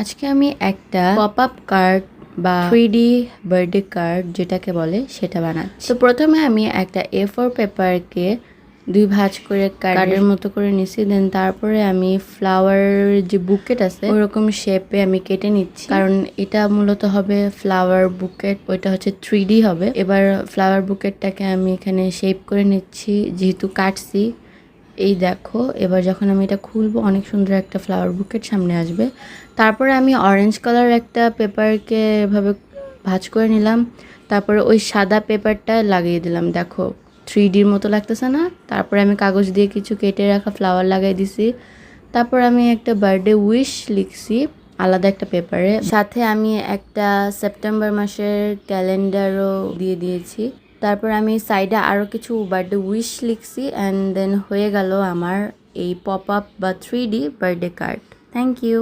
আজকে আমি একটা পপ আপ কার্ড বা 3D বার্থডে কার্ড যেটাকে বলে সেটা বানাচ্ছি। তো প্রথমে আমি একটা A4 পেপারকে দুই ভাঁজ করে কার্ডের মতো করে নিচ্ছি। দেন তারপরে আমি ফ্লাওয়ার যে বুকেট আছে ওরকম শেপে আমি কেটে নিচ্ছি, কারণ এটা মূলত হবে ফ্লাওয়ার বুকেট, ওইটা হচ্ছে 3D হবে। এবার ফ্লাওয়ার বুকেটটাকে আমি এখানে শেপ করে নিচ্ছি যেহেতু কাটছি। এই দেখো, এবার যখন আমি এটা খুলবো অনেক সুন্দর একটা ফ্লাওয়ার বুকেট সামনে আসবে। তারপরে আমি অরেঞ্জ কালার একটা পেপারকে এভাবে ভাঁজ করে নিলাম, তারপরে ওই সাদা পেপারটা লাগিয়ে দিলাম। দেখো 3Dর মতো লাগতেছে না? তারপরে আমি কাগজ দিয়ে কিছু কেটে রাখা ফ্লাওয়ার লাগাই দিছি। তারপর আমি একটা বার্থডে উইশ লিখছি আলাদা একটা পেপারে, সাথে আমি একটা সেপ্টেম্বর মাসের ক্যালেন্ডারও দিয়ে দিয়েছি। তারপর আমি সাইডে আরও কিছু বার্থডে উইশ লিখছি অ্যান্ড দেন হয়ে গেল আমার এই পপ আপ বা 3D birthday card. Thank you.